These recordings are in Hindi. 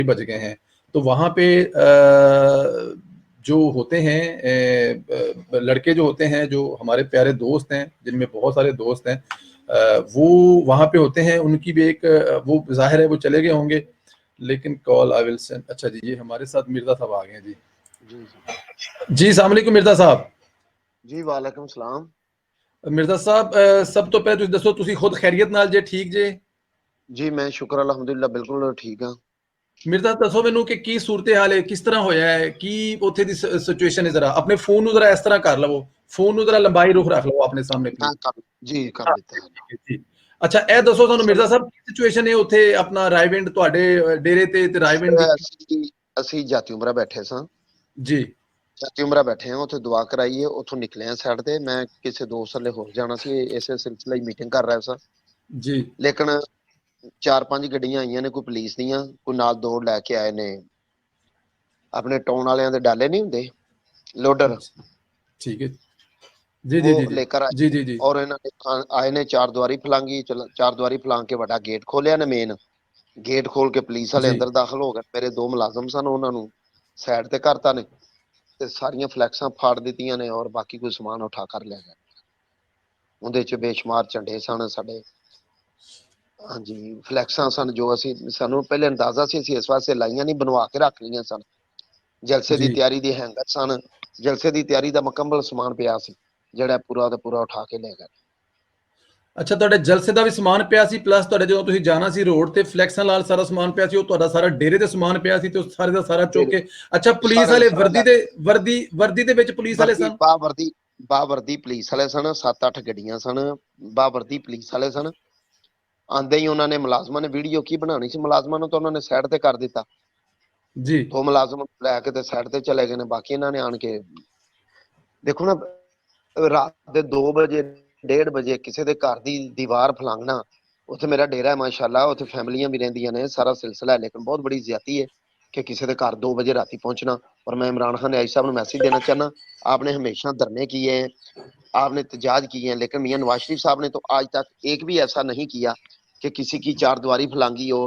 बज गए हैं, तो वहाँ पे जो होते हैं लड़के जो होते हैं, जो हमारे प्यारे दोस्त हैं, जिनमें बहुत सारे दोस्त हैं, वो वहाँ पे होते हैं, उनकी भी एक वो ज़ाहिर है वो चले गए होंगे, लेकिन कॉल आई विल सेंड। अच्छा जी, ये हमारे साथ मिर्ज़ा साहब आ गए हैं जी। जी जी जी, अस्सलाम वालेकुम मिर्ज़ा साहब। जी, वालेकुम सलाम। मिर्ज़ा साहब, सब तो पहले तुसीं दसो, तुसीं खुद खैरियत नाल जे, ठीक जे? जी मैं शुक्र अल्हम्दुलिल्लाह बिल्कुल ठीक हाँ। मिर्ज़ा दसो मैनू कि की सूरत हाल है, किस तरह होया है, की उत्थे दी सिचुएशन है, जरा अपने फोन नू जरा इस तरह कर लवो, फोन नू जरा लंबाई रुख रख लो अपने सामने प्लीज। मैं कर जी कर हाँ, दिता है। ठीक है जी। अच्छा ए दसो सानू असल मिर्ज़ा साहब, की सिचुएशन है उत्थे अपना रायविंड तुहाडे डेरे ते रायविंड दी? ਅਸੀਂ ਜਾਤੀ ਉਮਰਾ ਬੈਠੇ ਸਾਂ। जी ਜਾਤੀ ਉਮਰਾ ਬੈਠੇ ਹਾਂ, ਉੱਥੇ ਦੁਆ ਕਰਾਈਏ, ਉੱਥੋਂ ਨਿਕਲੇ ਆ ਸਾਈਡ ਤੇ। ਮੈਂ ਕਿਸੇ ਦੋਸਤ ਲਈ ਹੋਰ ਜਾਣਾ ਸੀ, ਇਸੇ ਸਿਲਸਿਲੇ ਹੀ ਮੀਟਿੰਗ ਕਰ ਰਿਹਾ ਸਾਂ। जी ਲੇਕਿਨ 4-5 ਗੱਡੀਆਂ ਆਈਆਂ ਨੇ, ਕੋਈ ਪੁਲਿਸ ਦੀਆਂ, ਕੋਈ ਨਾਲ ਦੋ ਲੈ ਕੇ ਆਏ ਨੇ, ਆਪਣੇ ਟਾਊਨ ਵਾਲਿਆਂ ਦੇ ਡਾਲੇ ਨਹੀਂ ਹੁੰਦੇ ਲੋਡਰ, ठीक है जी वो जी जी जी लेकर आए जी जी जी और इन्होंने आए ने चार द्वारी फलांगी, चार द्वारी फलांग के बड़ा गेट खोलिया ने, मेन गेट खोल के पुलिस वाले जी अंदर दाखिल हो गए। मेरे दो मुलाजम सन, उन्होंने साइड ते करता ने ते सारियां फ्लैक्सां फाड़ दित्तियां ने और बाकी कोई समान उठा कर ले गए। उहदे च बेशुमार झंडे सन साडे, हाँ जी, फ्लैक्सां सन जो असी सानू पहले अंदाजा सी, असी इस वास्ते लाइयां नहीं, बनवा के रख लियां सन। जलसे जी दी तैयारी दी हैंगर सन, जलसे दी तैयारी दा मुकम्मल समान पिया सी, ਜਿਹੜਾ ਪੂਰਾ ਦਾ ਪੂਰਾ ਉਠਾ ਕੇ ਲੈ ਗਏ। अच्छा, ਤੁਹਾਡੇ ਜਲਸੇ ਦਾ ਵੀ ਸਮਾਨ ਪਿਆ ਸੀ, ਪਲੱਸ ਤੁਹਾਡੇ ਜਦੋਂ ਤੁਸੀਂ ਜਾਣਾ ਸੀ ਰੋਡ ਤੇ ਫਲੈਕਸਾਂ ਨਾਲ ਸਾਰਾ ਸਮਾਨ ਪਿਆ ਸੀ, ਉਹ ਤੁਹਾਡਾ ਸਾਰਾ ਡੇਰੇ ਦੇ ਸਮਾਨ ਪਿਆ ਸੀ, ਤੇ ਉਹ ਸਾਰੇ ਦਾ ਸਾਰਾ ਚੁੱਕ ਕੇ। ਅੱਛਾ, ਪੁਲਿਸ ਸਾਰਾ ਵਾਲੇ ਸਾਰਾ ਲੈ ਵਰਦੀ ਦੇ ਵਿੱਚ ਪੁਲਿਸ ਵਾਲੇ ਵਰਦੀ ਸਨ? ਬਾਵਰਦੀ ਪੁਲਿਸ ਵਾਲੇ ਸਨ, 7-8 ਗੱਡੀਆਂ ਸਨ, ਬਾਵਰਦੀ ਪੁਲਿਸ ਵਾਲੇ ਸਨ। ਆਂਦੇ ਹੀ ਉਹਨਾਂ ਨੇ ਮੁਲਾਜ਼ਮਾਂ ਨੇ ਵੀਡੀਓ ਕੀ ਬਣਾਉਣੀ ਸੀ, ਮੁਲਾਜ਼ਮਾਂ ਨੂੰ ਤਾਂ ਉਹਨਾਂ ਨੇ ਸਾਈਡ ਤੇ ਕਰ ਦਿੱਤਾ। जी ਦੋ ਮੁਲਾਜ਼ਮ ਲੈ ਕੇ ਤੇ ਸਾਈਡ ਤੇ ਚਲੇ ਗਏ ਨੇ। ਬਾਕੀ ਇਹਨਾਂ ਨੇ ਆਣ ਕੇ ਦੇਖੋ ਨਾ, ਰਾਤ ਦੇ 2 ਵਜੇ 1:30 ਵਜੇ ਕਿਸੇ ਦੇ ਘਰ ਦੀ ਦੀਵਾਰ ਫਲਾਂਗਣਾ। ਉੱਥੇ ਮੇਰਾ ਡੇਰਾ ਹੈ ਮਾਸ਼ਾਅੱਲਾ, ਉੱਥੇ ਫੈਮਲੀਆਂ ਵੀ ਰਹਿੰਦੀਆਂ ਨੇ, ਸਾਰਾ ਸਿਲਸਿਲਾ ਹੈ, ਲੇਕਿन बहुत बड़ी ज्यादती है कि किसी के घर 2 बजे राती पहुंचना। और मैं इमरान खान न्याजी साहब को मैसेज देना चाहना, आपने हमेशा धरने किए हैं, आपने एहतजाज किए हैं, लेकिन मियां नवाज शरीफ साहब ने तो आज तक एक भी ऐसा नहीं किया कि किसी की चार दीवारी फलांगी हो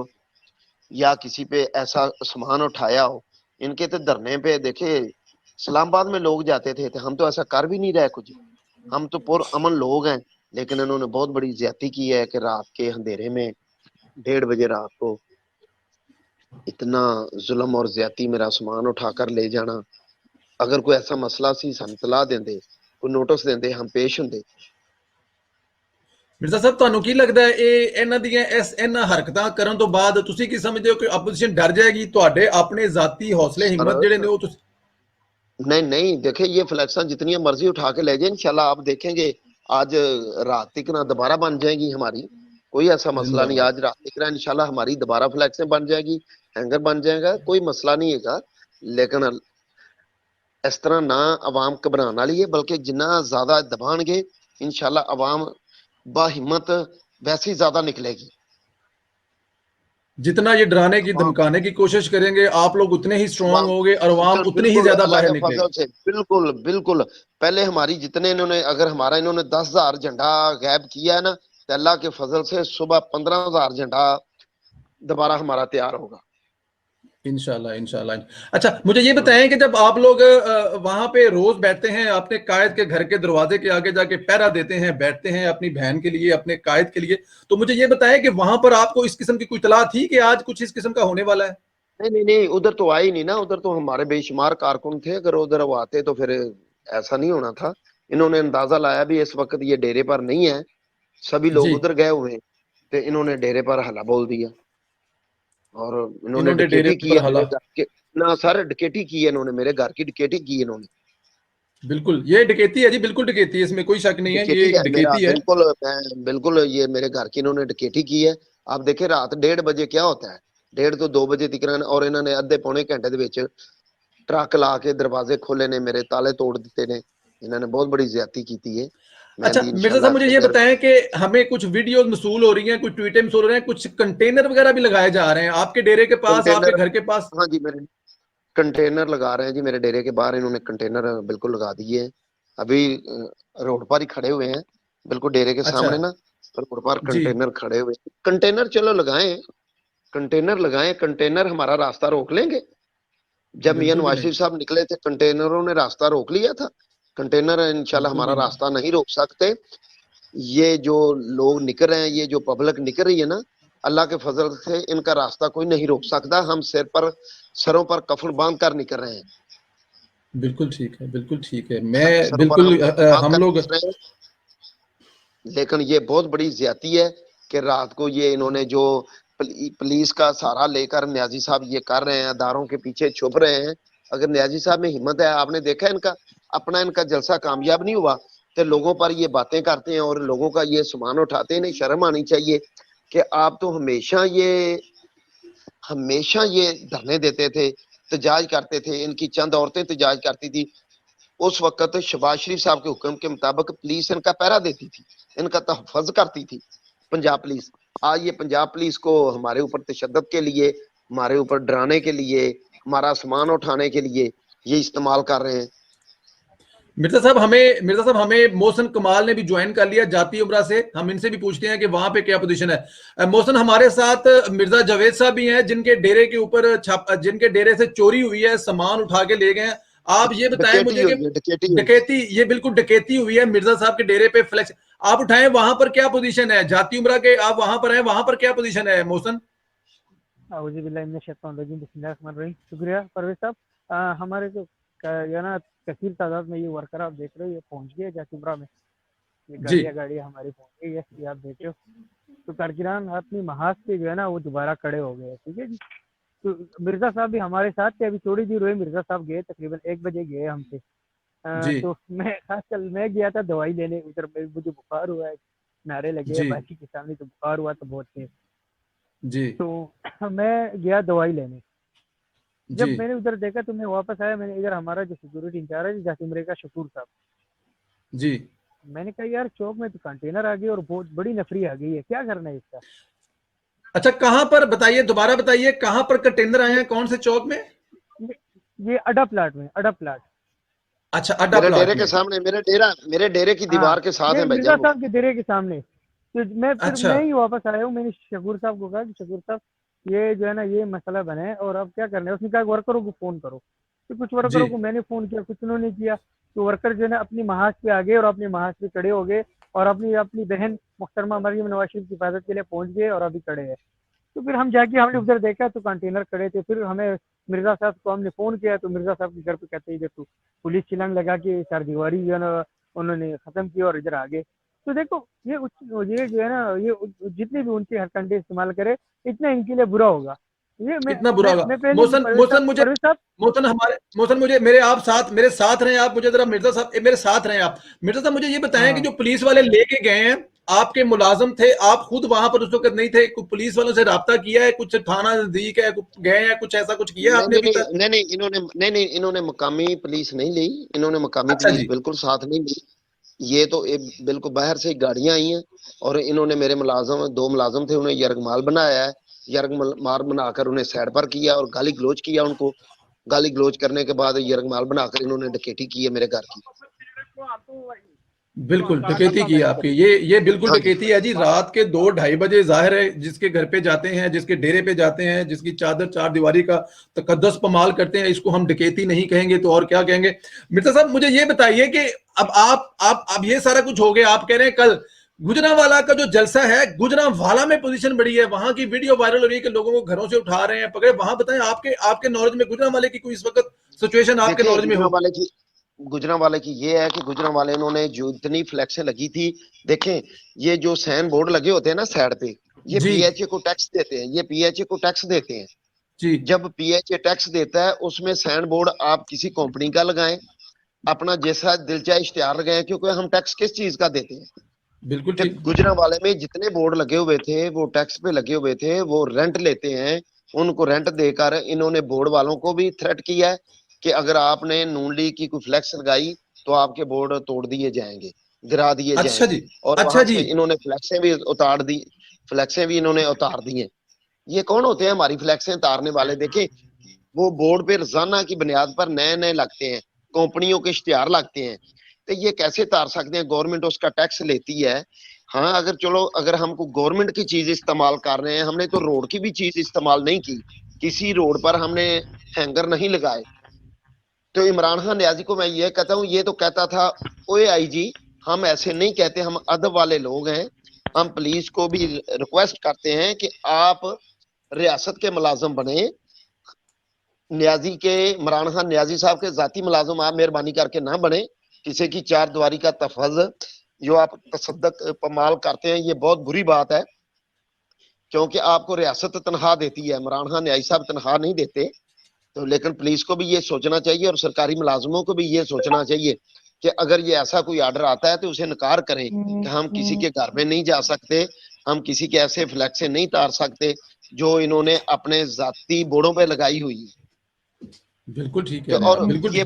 या किसी पे ऐसा सामान उठाया हो। इनके तो धरने पे देखे इस्लामाबाद में लोग जाते थे, तो हम तो ऐसा कर भी नहीं रहे कुछ, हम तो पुरअमन लोग हैं। लेकिन इन्होंने बहुत बड़ी ज्यादती की है कि रात के अंधेरे में 1:30 बजे रात को इतना जुल्म और ज्यादती, मेरा सामान उठाकर ले जाना। अगर कोई ऐसा मसला सी सानू तलाह देंदे, कोई नोटिस देंदे, हम पेश हुंदे। ਮਿਰਜ਼ਾ ਸਾਹਿਬ, ਤੁਹਾਨੂੰ ਕੀ ਲੱਗਦਾ ਹੈ ਇਹ ਇਹਨਾਂ ਹਰਕਤਾਂ ਕਰਨ ਤੋਂ ਬਾਅਦ ਤੁਸੀਂ ਕੀ ਸਮਝਦੇ ਹੋ ਕਿ ਆਪੋਜੀਸ਼ਨ ਡਰ ਜਾਏਗੀ? ਤੁਹਾਡੇ ਆਪਣੇ ਜ਼ਾਤੀ ਹੌਸਲੇ ਹਿੰਮਤ ਜਿਹੜੇ ਨੇ सर ਉਹ ਤੁਸੀਂ? नहीं नहीं, देखिए ये फ्लैक्सा जितनी मर्जी उठा के ले जाए, इंशाल्लाह आप देखेंगे आज रात तक ना दोबारा बन जाएगी हमारी, कोई ऐसा मसला नहीं। जिंदाबाद। आज रात तक ना इंशाल्लाह हमारी दोबारा फ्लैक्सें बन जाएगी, हैंगर बन जाएगा, कोई मसला नहीं है। लेकिन इस तरह ना आवाम घबराने वाली है, बल्कि जिन्ना ज्यादा दबाणगे इंशाल्लाह आवाम बाहिम्मत वैसे ही ज्यादा निकलेगी। जितना ये डराने की आवाम धमकाने की कोशिश करेंगे, आप लोग उतने ही स्ट्रांग होगे और आवाम उतनी ही बिल्कुल ज्यादा अल्लाह बाहर के निकलेगी। फजल से बिल्कुल बिल्कुल। पहले हमारी जितने इन्होंने, अगर हमारा इन्होंने 10,000 झंडा गायब किया है ना, तो अल्लाह के फजल से सुबह 15,000 झंडा दोबारा हमारा तैयार होगा इंशाल्लाह इंशाल्लाह। अच्छा, मुझे ये बताएं कि जब आप लोग वहां पे रोज बैठते हैं, अपने कायद के घर के दरवाजे के आगे जाके पहरा देते हैं, बैठते हैं अपनी बहन के लिए, अपने कायद के लिए, तो मुझे ये बताएं कि वहां पर आपको इस किस्म की कोई इतला थी कि आज कुछ इस किस्म का होने वाला है? नहीं नहीं नहीं, उधर तो आए नहीं ना, उधर तो हमारे बेशुमार कारकुन थे, अगर उधर वो आते तो फिर ऐसा नहीं होना था। इन्होंने अंदाजा लाया भी इस वक्त ये डेरे पर नहीं है, सभी लोग जी, उधर गए हुए हैं, तो इन्होंने डेरे पर हल्ला बोल दिया और इन्होंने इन्होंने डेरे डकैती की पर है हला। मेरे घर के ना, सर डकैती की है इन्होंने, मेरे घर की डकैती की इन्होंने। बिल्कुल, ये डकैती है जी, बिल्कुल डकैती है, इसमें कोई शक नहीं है, ये डकैती है मेरा, डकैती है। बिल्कुल मैं बिल्कुल, ये मेरे घर की इन्होंने डकैती की है। आप देखे रात 1:30 बजे क्या होता है, 1:30 तो 2 बजे तक, और इन्होंने अद्धे पौने घंटे ਦੇ ਵਿੱਚ ट्रक ला के दरवाजे खोले ने, मेरे ताले तोड़ दिते ने। इन्होंने बहुत बड़ी ज्यादती की है। मैं अच्छा दी मिर्जा साहब, इंशाल्लाह मुझे अपने ये घर बताएं कि हमें कुछ वीडियोस मसूल हो रही हैं, कुछ ट्वीटें मसूल हो रहे हैं, कुछ कंटेनर वगैरह भी लगाए जा रहे हैं आपके डेरे के पास, आपके कंटेनर, घर के पास? हाँ जी, मेरे कंटेनर लगा रहे हैं जी, मेरे डेरे के बाहर इन्होंने कंटेनर बिल्कुल लगा दिए हैं। अभी रोड पर ही खड़े हुए हैं, बिल्कुल डेरे के अच्छा सामने ना, रोड पर जी कंटेनर खड़े हुए। कंटेनर चलो लगाए, कंटेनर लगाएं, कंटेनर हमारा रास्ता रोक लेंगे। जब मियां बिल्कुल भी नवाज नहीं, शरीफ साहब निकले थे, कंटेनरों ने रास्ता रोक लिया था। कंटेनर इंशाल्लाह बिल्कुल हमारा भी नहीं। रास्ता नहीं रोक सकते। ये जो लोग निकल रहे हैं, ये जो पब्लिक निकल रही है ना, अल्लाह के फजल से इनका रास्ता कोई नहीं रोक सकता। हम सरों पर कफन बांध कर निकल रहे हैं। बिल्कुल ठीक है, बिल्कुल ठीक है। हम मैं सरों पर हम बिल्कुल कफन बांध हम कर लोग निकल रहे हैं। लेकिन ये बहुत बड़ी ज्यादती है कि रात को ये इन्होंने जो पुलिस का सहारा लेकर न्याजी साहब ये कर रहे हैं, अदारों के पीछे छुप रहे हैं। अगर न्याजी साहब में हिम्मत है, आपने देखा इनका अपना इनका जलसा कामयाब नहीं हुआ तो लोगों पर ये बातें करते हैं और लोगों का ये सामान उठाते हैं। नहीं, शर्म आनी चाहिए कि आप तो हमेशा ये धरने देते थे, एहतजाज करते थे। इनकी चंद औरतें एहतजाज करती थी। उस वक्त शहबाज शरीफ साहब के हुक्म के मुताबिक पुलिस इनका पहरा देती थी, इनका तहफ़्फ़ुज़ करती थी पंजाब पुलिस। आज ये पंजाब पुलिस को हमारे ऊपर तशद्दुद के लिए, हमारे ऊपर डराने के लिए, हमारा सामान उठाने के लिए ये इस्तेमाल कर रहे हैं। मिर्जा साहब हमें मोहसिन कमाल ने भी ज्वाइन कर लिया जाती उमरा से। हम इनसे भी पूछते हैं कि वहां पे क्या पोजीशन है। मोहसिन, हमारे साथ मिर्जा जावेद साहब भी हैं जिनके डेरे के ऊपर जिनके डेरे से चोरी हुई है, सामान उठा के ले गए हैं। आप ये बताएं डकैती मुझे कि हुई है, डकैती हुई। डकैती, ये बिल्कुल डकैती हुई है मिर्जा साहब के डेरे पे फ्लैक्स आप उठाएं, वहां पर क्या पोजीशन है? जाती उमरा के आप वहां पर हैं, वहां पर क्या पोजीशन है मोहसिन? शुक्रिया परवेज साहब। हमारे जो जो है ना कसीर तादाद में ये वर्कर आप देख रहे हो, ये पहुंच गए जातिमरा में। ये जी गाड़ियाँ हमारी पहुंच गई है, ये आप देख रहे हो। तो कारकिरान अपनी महाज पे जो है ना वो दोबारा खड़े हो गए, ठीक है जी। तो मिर्जा साहब भी हमारे साथ थे, अभी थोड़ी देर हुई मिर्जा साहब गए, तकरीबन 1 बजे गए हमसे। जी तो मैं खासकर मैं गया था दवाई लेने उधर, मुझे बुखार हुआ है, नारे लगे जी बाकी के सामने, तो बुखार हुआ तो बहुत तेज। जी तो मैं गया दवाई लेने। जी जब मैंने उधर देखा तो मैं वापस आया, मैंने इधर हमारा जो सिक्योरिटी इंचार्ज है जातिमरे का शकूर साहब, जी। मैंने कहा यार चौक में तो कंटेनर आ गई और बहुत बड़ी नफरी आ गई है, क्या करना है इसका। अच्छा, कहां पर बताइए, दोबारा बताइए, कहां पर कंटेनर आए ये हैं, कौन से चौक में? ये, ये अड्डा प्लाट में, अड्डा प्लाट। अच्छा, अड्डा मेरे डेरे प्लाट के में। सामने, मेरे डेरे की हाँ, दीवार के साथ ये है मिर्जा भाईजान वो। साहब के डेरे के सामने। तो अच्छा मैं ही वापस आया हूँ। मैंने शकूर साहब को कहा कि शकूर साहब ये जो है ना ये मसला बना है और अब क्या करना है। उसने कहा वर्करों को फ़ोन करो। तो कुछ जी। वर्करों को मैंने फ़ोन किया, कुछ उन्होंने किया। तो वर्कर जो है ना अपनी महाज पे आ गए और अपनी महाज पे खड़े हो गए और अपनी अपनी बहन मुहतरमा मरियम नवाज शरीफ की हिफाजत के लिए पहुंच गए और अभी खड़े हैं। तो फिर हम जाके हमने उधर देखा तो कंटेनर खड़े थे। फिर हमें मिर्जा साहब को हमने फ़ोन किया तो मिर्जा साहब के घर पे कहते इधर तो पुलिस चिलांग लगा के चारदीवारी जो है ना उन्होंने ख़त्म की और इधर आ गए। तो देखो ये जो है ना ये जितनी भी उनकी हरकतें इस्तेमाल करे इतना इनके लिए बुरा होगा। ये कितना बुरा होगा। मैं पहले मोहसन मोहसन मुझे परवेज साहब। मोहसन हमारे मोहसन मुझे मेरे साथ रहे आप, मुझे जरा मिर्जा साहब मेरे साथ रहे आप। मिर्जा साहब मुझे ये बताएं कि हाँ जो पुलिस वाले लेके गए हैं, आपके मुलाजिम थे, आप खुद वहां पर उस वक्त नहीं थे, कुछ पुलिस वालों से राब्ता किया है, कुछ थाना नजदीक है, गए हैं, कुछ ऐसा कुछ किया नहीं आपने नहीं अभी नहीं तक? नहीं नहीं इन्होंने नहीं नहीं इन्होंने मकामी पुलिस नहीं ली। इन्होंने मकामी अच्छा पुलिस जी। बिल्कुल साथ नहीं ली। ये तो बिल्कुल बाहर से गाड़ियां आई हैं और इन्होंने मेरे मुलाजम, दो मुलाजम थे, उन्हें यरगमाल बनाया है। यरगमाल बनाकर उन्हें साइड पर किया और गाली गलोच किया उनको। गाली गलोच करने के बाद यरगमाल बनाकर इन्होंने डकैती की है मेरे घर की। बिल्कुल डकैती की है आपकी, ये बिल्कुल हाँ जी। डकैती है जी। रात के 2-2:30 बजे जाहिर है जिसके घर पे जाते हैं, जिसके डेरे पे जाते हैं, जिसकी चादर चार दीवारी का तकद्दुस पमाल करते हैं, इसको हम डकैती नहीं कहेंगे तो और क्या कहेंगे? मिर्जा साहब मुझे ये बताइए कि अब आप अब ये सारा कुछ हो गया, आप कह रहे हैं कल गुजरांवाला का जो जलसा है, गुजरांवाला में पोजीशन बड़ी है, वहां की वीडियो वायरल हो रही है कि लोगों को घरों से उठा रहे हैं, पकड़े। वहां बताएं आपके आपके नॉलेज में गुजरांवाले की कोई इस वक्त सिचुएशन आपके देखिए नॉलेज में हो? गुजरांवाले की ये है कि गुजरांवाले इन्होंने जो इतनी फ्लैक्सें लगी थी। देखें, ये जो साइन बोर्ड लगे होते हैं ना साइड पे, ये जी पीएचए को टैक्स देते हैं। ये पीएचए को टैक्स देते हैं। जी। जब पीएचए टैक्स देता है उसमें साइन बोर्ड आप किसी कंपनी का लगाएं, अपना जैसा दिल चाहे इश्तिहार लगाएं, क्योंकि हम टैक्स किस चीज का देते हैं। बिल्कुल तो ठीक। गुजरांवाले में जितने बोर्ड लगे हुए थे वो टैक्स पे लगे हुए थे, वो रेंट लेते हैं। उनको रेंट देकर इन्होंने बोर्ड वालों को भी थ्रेट किया है कि अगर आपने नून लीग की कोई फ्लैक्स लगाई तो आपके बोर्ड तोड़ दिए जाएंगे, गिरा दिए अच्छा जाएंगे। जी। और अच्छा वहां जी। से इन्होंने फ्लैक्सें भी उतार दी। फ्लैक्सें भी इन्होंने उतार दी हैं। ये कौन होते हैं हमारी फ्लैक्सें उतारने वाले? देखें, वो बोर्ड पे रोजाना की बुनियाद पर नए नए लगते हैं, कंपनियों के इश्तिहार लगते हैं। तो ये कैसे उतार सकते हैं? गवर्नमेंट उसका टैक्स लेती है। हाँ अगर चलो अगर हमको गवर्नमेंट की चीज इस्तेमाल कर रहे हैं, हमने तो रोड की भी चीज इस्तेमाल नहीं की, किसी रोड पर हमने हैंगर नहीं लगाए। तो इमरान खान न्याजी को मैं ये कहता हूँ, ये तो कहता था ओए आईजी हम ऐसे नहीं कहते, हम अदब वाले लोग हैं, हम पुलिस को भी रिक्वेस्ट करते हैं कि आप रियासत के मुलाजम बने, न्याजी के इमरान खान न्याजी साहब के जाती मुलाजम आप मेहरबानी करके ना बने, किसी की चार दीवारी का तफज जो आप तसद्दक पमाल करते हैं ये बहुत बुरी बात है, क्योंकि आपको रियासत तनख्वाह देती है, इमरान खान न्याजी साहब तनख्वाह नहीं देते। तो लेकिन पुलिस को भी ये सोचना चाहिए और सरकारी मुलाजमों को भी ये सोचना चाहिए कि अगर ये ऐसा कोई ऑर्डर आता है तो उसे नकार करें कि हम किसी के घर में नहीं जा सकते, हम किसी के ऐसे फ्लैक्सें नहीं तार सकते जो इन्होंने अपने जाती बोर्डों पे लगाई हुई है। बिल्कुल ठीक तो कह रहे हैं और आप, बिल्कुल ये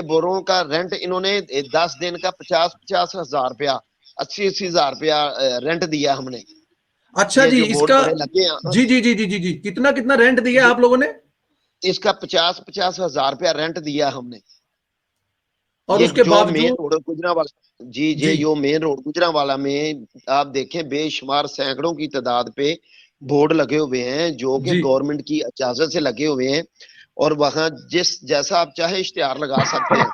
बोर्डों का रेंट इन्होंने 10 दिन का 50-50 हजार रुपया 80-80 हजार रुपया रेंट दिया हमने। अच्छा ये जी, जो बोर्ड इसका बड़े लगे हैं, जी जी जी जी जी जी, कितना कितना रेंट दिया ये आप लोगों ने? इसका 50-50 हजार रुपया रेंट दिया हमने। और ये उसके जो मेन बावजूद? रोड गुजरांवाला, जी जी, जी जो मेन रोड गुजरांवाला में आप देखें बेशुमार सैकड़ों की तादाद पे बोर्ड लगे हुए हैं जो कि जी गवर्नमेंट की इजाजत से लगे हुए हैं, और वहां जिस जैसा आप चाहे इश्तिहार लगा सकते हैं,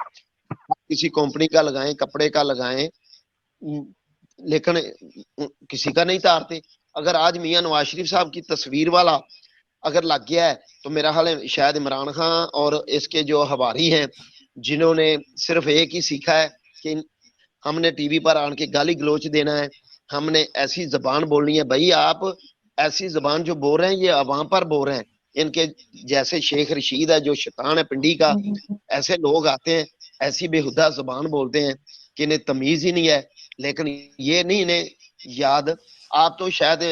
किसी कंपनी का लगाएं, कपड़े का लगाएं, लेकिन किसी का नहीं तारते। अगर आज मियां नवाज शरीफ साहब की तस्वीर वाला अगर लग गया है तो मेरा हाल है शायद इमरान खान और इसके जो हवारी हैं जिन्होंने सिर्फ एक ही सीखा है कि हमने टीवी पर आन के गाली गलोच देना है, हमने ऐसी जबान बोलनी है। भाई आप ऐसी जबान जो बोल रहे हैं ये अवाम पर बोल रहे हैं, इनके जैसे शेख रशीद है जो शैतान है पिंडी का, ऐसे लोग आते हैं ऐसी बेहुदा जबान बोलते हैं कि इन्हें तमीज ही नहीं है। लेकिन ये नहीं इन्हें याद, आप तो शायद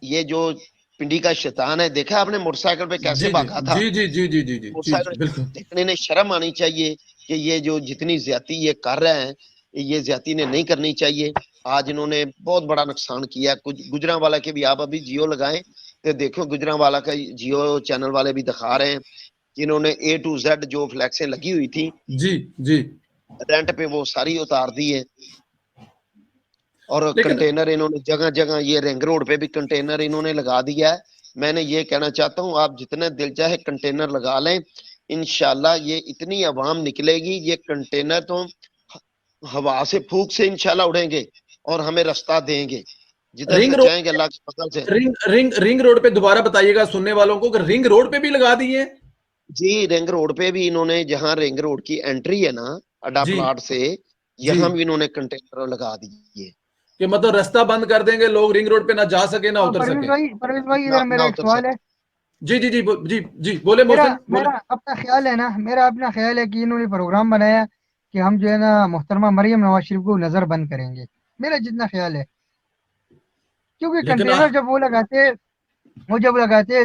ये जो पिंडी का शैतान है देखा आपने मोटरसाइकिल पे कैसे जी जी भागा था, जी जी जी जी जी जी जी मोटरसाइकिल, जी, बिल्कुल। लेकिन इन्हें शर्म आनी चाहिए कि ये जो जितनी ज्यादती ये कर रहे हैं ये ज्यादती ने नहीं करनी चाहिए। आज इन्होंने बहुत बड़ा नुकसान किया। कुछ गुजरांवाला के भी आप अभी जियो लगाएं तो देखो गुजरांवाला का जियो चैनल वाले भी दिखा रहे हैं कि इन्होंने A to Z जो फ्लैक्सें लगी हुई थी जी जी। रेंट पे वो सारी उतार दी है। और लेकिन कंटेनर इन्होंने जगह जगह, ये रिंग रोड पे भी कंटेनर इन्होंने लगा दिया है। मैंने ये कहना चाहता हूँ आप जितने दिल चाहे कंटेनर लगा लें, इंशाल्लाह ये इतनी आवाम निकलेगी, ये कंटेनर तो हवा से फूक से इंशाल्लाह उड़ेंगे और हमें रास्ता देंगे जिधर रिंग से रोड, चाहेंगे अल्लाह के फजल से। रिंग रिंग रिंग रोड पे दोबारा बताइएगा सुनने वालों को कि रिंग रोड पे भी लगा दिए हैं? जी रिंग रोड पे भी इन्होंने, जहां रिंग रोड की एंट्री है ना अड्डा जी प्लाट से, जी, यहाँ भी इन्होंने कंटेनर लगा दिए कि मतलब रास्ता बंद कर देंगे, लोग रिंग रोड पे ना जा सके ना हाँ, उतर सके। परवेज भाई ना इधर ना मेरा एक उतर सवाल है। सके। जी जी जी जी जी, बोले मेरा मोहसिन बोले। मेरा अपना ख्याल है ना, मेरा अपना ख्याल है कि इन्होंने प्रोग्राम बनाया कि हम जो है ना मोहतरमा मरियम नवाज शरीफ को नजर बंद करेंगे, मेरा जितना ख्याल है। क्योंकि लेकिन कंटेनर जब वो लगाते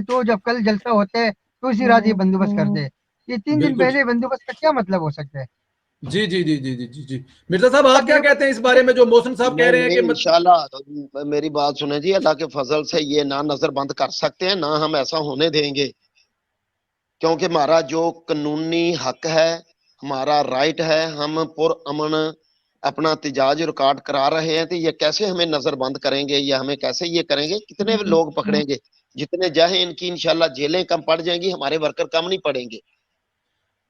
तो जब कल जलसा होता है तो इसी रात ये बंदोबस्त करते हैं। ये 3 दिन बिल्कुल। पहले बंदोबस्त का क्या मतलब हो सकता है? जी जी जी जी जी जी जी, मिर्जा साहब आप अब क्या मेरे को कहते हैं इस बारे में जो मोहसिन साहब कह नहीं रहे हैं नहीं कि इंशाल्लाह मेरी बात सुने जी, अल्लाह के फजल से ये ना नजर बंद कर सकते हैं ना हम ऐसा होने देंगे, क्योंकि हमारा जो कानूनी हक है, हमारा राइट है, हम पुरअमन अपना तिजाज रिकॉर्ड करा रहे हैं, तो ये कैसे हमें नजर बंद करेंगे या हमें कैसे ये करेंगे? कितने लोग पकड़ेंगे? जितने चाहे इनकी इंशाल्लाह जेलें कम पड़ जाएंगी, हमारे वर्कर कम नहीं पड़ेंगे।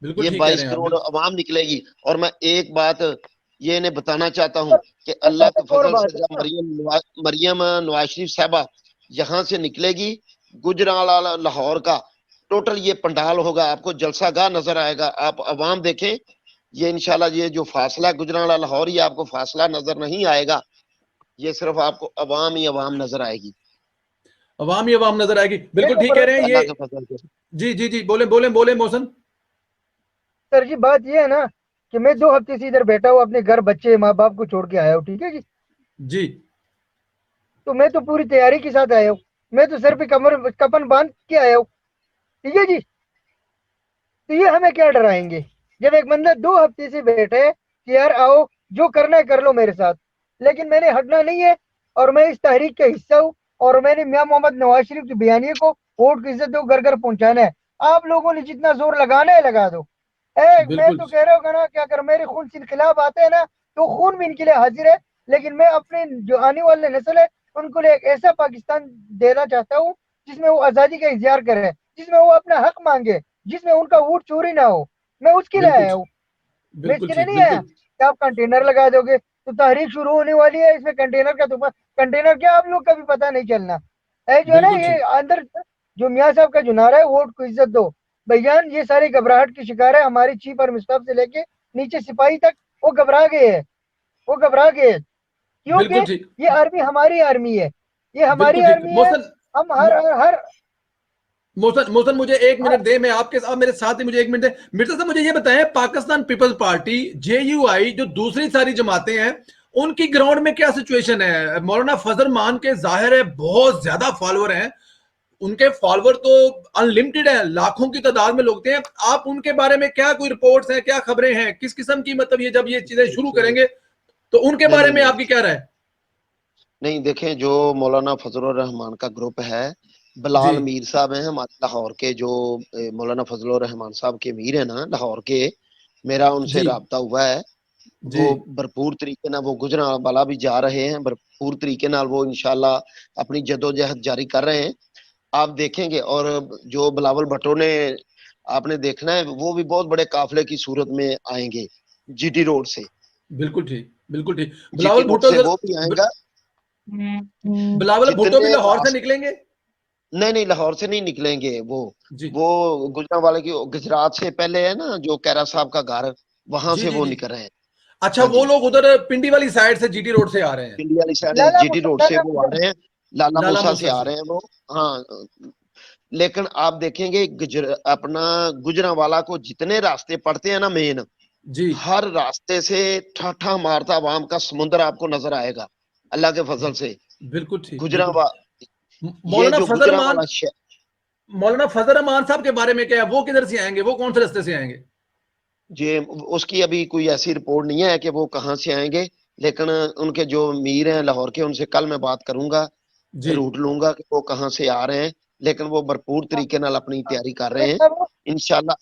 बिल्कुल ये ठीक कह 22 रहे हैं आप, करोड़ बिल्कुल। अवाम निकलेगी। और मैं एक बात ये इन्हें बताना चाहता हूँ कि अल्लाह के एक और फजल बात से है जब ना, मरियम नवाज शरीफ साहबा यहाँ से निकलेगी, गुजरांवाला लाहौर का टोटल ये पंडाल होगा, आपको जलसा गाह नजर आएगा। आप अवाम देखें, ये इंशाल्लाह ये जो फासला है गुजरांवाला लाहौर, ये आपको फासला नजर नहीं आएगा, ये सिर्फ आपको अवाम ही अवाम नजर आएगी अवाम ही अवाम नजर आएगी, बिल्कुल देखो ठीक कह रहे हैं ये। अल्लाह के फजल से। जी जी जी, बोले बोले बोले मोहसिन। सर जी बात ये है ना कि मैं 2 हफ्ते से इधर बैठा हूँ, अपने घर बच्चे माँ बाप को छोड़ के आया हूँ, ठीक है जी। जी तो मैं तो पूरी तैयारी के साथ आया हूँ, मैं तो सर पे कमर कपन बांध के आया हूँ, ठीक है जी। तो ये हमें क्या डराएंगे जब एक बंदा 2 हफ्ते से बैठे है कि यार आओ जो करना है कर लो मेरे साथ, लेकिन मैंने हटना नहीं है। और मैं इस तहरीक का हिस्सा हूँ और मैंने मियां मोहम्मद नवाज शरीफ की बयानिए को वोट की इज्जत दो घर घर पहुंचाना है। आप लोगों ने जितना जोर लगाना है लगा दो। मैं बिल्कुल। तो कह रहा हूँ ना कि अगर मेरे खून से इनकलाब आते हैं ना तो खून भी इनके लिए हाजिर है, लेकिन मैं अपने जो आने वाले नस्ल है उनको लिए एक ऐसा पाकिस्तान देना चाहता हूँ जिसमें वो आज़ादी का इज़हार करें, जिसमें वो अपना हक मांगे, जिसमें उनका वोट चोरी ना हो। मैं उसके लिए बिल्कुल आया ठीक, हूँ, मैं बिल्कुल इसके लिए ठीक, नहीं आया बिल्कुल कि आप कंटेनर लगा दोगे तो तहरीक शुरू होने वाली है, इसमें कंटेनर का तो कंटेनर क्या आप लोग का भी पता नहीं चलना है जो है ना। बिल्कुल ये ठीक। अंदर जो मियाँ साहब का जो नारा है, वोट को इज्जत दो, भैयान ये सारी घबराहट की शिकार है। हमारी चीफ और मिस्ताफ से लेके नीचे सिपाही तक वो घबरा गए हैं, वो घबरा गए हैं, क्योंकि बिल्कुल ठीक, ये आर्मी हमारी आर्मी है, ये हमारी बिल्कुल ठीक। आर्मी है। मोहसन, हम हर मोहसन मोहसन मुझे एक हर मिनट दे, मैं आपके आप मेरे साथ ही, मुझे एक मिनट दे। मिर्जा साहब मुझे ये बताएं, पाकिस्तान पीपल्स पार्टी जेयूआई जो दूसरी सारी जमातें हैं, उनकी ग्राउंड में क्या सिचुएशन है? मौलाना फजल मान के जाहिर है बहुत ज्यादा फॉलोअर हैं, उनके फॉलोअर तो अनलिमिटेड है, लाखों की तादाद में लोग हैं। आप उनके बारे में क्या कोई रिपोर्ट्स हैं, क्या खबरें हैं, किस किस्म की, मतलब ये जब ये चीजें शुरू देखिए, करेंगे तो उनके नहीं बारे नहीं में नहीं आपकी क्या राय है? नहीं, देखें जो मौलाना फजलुर रहमान का ग्रुप है, जी बिलाल मीर साहब हैं हमारे लाहौर के, जो मौलाना फजलुर रहमान साहब के मीर है ना लाहौर के, मेरा उनसे जी राब्ता हुआ है। जी। वो भरपूर तरीके ना वो गुजरांवाला भी जा रहे हैं, भरपूर तरीके ना वो इंशाल्लाह अपनी जदोजहद जारी कर रहे हैं। आप देखेंगे। और जो बिलावल भुट्टो ने आपने देखना है, वो भी बहुत बड़े काफिले की सूरत में आएंगे जीटी रोड से। बिल्कुल ठीक, बिल्कुल ठीक। जीटी बिलावल रोड भुट्टो से सर, वो भी आएगा। बिलावल भुट्टो भी जितने लाहौर से रास निकलेंगे? नहीं नहीं, लाहौर से नहीं निकलेंगे वो। जी वो गुजरांवाले की गुजरात से पहले है ना जो कैरा साहब का घर, वहां जी से जी वो जी। निकल रहे हैं। अच्छा, हाँ वो जी, लोग उधर पिंडी वाली साइड से जीटी रोड से आ रहे हैं? पिंडी वाली साइड से लाला जीटी रोड से लाला वो आ रहे हैं, लाला लाला मूसा से मूसा आ से? रहे हैं वो। हाँ, लेकिन आप देखेंगे अपना गुजरांवाला को जितने रास्ते पड़ते हैं ना मेन, जी। हर रास्ते से ठाठा मारता आवाम का समुंदर आपको नजर आएगा, अल्लाह के फजल से। बिल्कुल ठीक, बिल्कुल गुजरांवा ठीक। ये मौलाना जो फजल मान, गुजरांवाला मौलाना फजल रहमान साहब के बारे में क्या है? वो किधर से आएंगे, वो कौन से रास्ते से आएंगे? ये उसकी अभी कोई ऐसी रिपोर्ट नहीं है कि वो कहाँ से आएंगे, लेकिन उनके जो मीर हैं लाहौर के, उनसे कल मैं बात करूंगा, जी रूट लूंगा कि वो कहाँ से आ रहे हैं। लेकिन वो भरपूर तरीके नाल अपनी तैयारी कर रहे हैं साहब, इंशाल्लाह।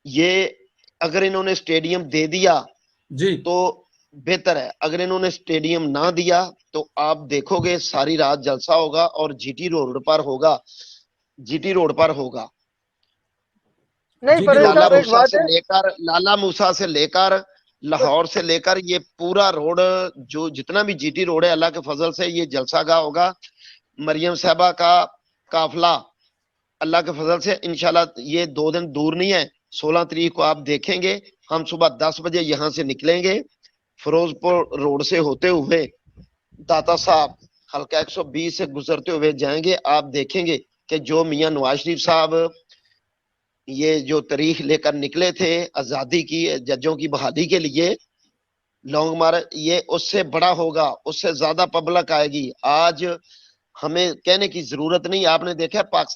ये अगर इन्होंने स्टेडियम दे दिया जी। तो बेहतर है, अगर इन्होंने स्टेडियम ना दिया तो आप देखोगे सारी रात जलसा होगा, और जीटी रोड पर होगा, जीटी रोड पर होगा। नहीं जीटी परवेज रोड लाला साहब पर। एक मूसा बात से है। लेकर लाला मूसा से लेकर लाहौर से लेकर ये पूरा रोड, जो जितना भी जीटी रोड है, अल्लाह के फजल से ये जलसागाह होगा। मरियम साहबा का काफिला अल्लाह के फजल से इंशाल्लाह ये 2 दिन दूर नहीं है। 16 तारीख को आप देखेंगे, हम सुबह 10 बजे यहाँ से निकलेंगे, फिरोजपुर रोड से होते हुए दाता साहब हल्का 120 से गुजरते हुए जाएंगे। आप देखेंगे कि जो मियां नवाज शरीफ साहब ये जो तारीख लेकर निकले थे आजादी की, जजों की बहाली के लिए, लॉन्ग मार्च, ये उससे बड़ा होगा, उससे ज्यादा पब्लिक आएगी। आज हमें कहने की जरूरत नहीं, आपने देखा पाकिस्तान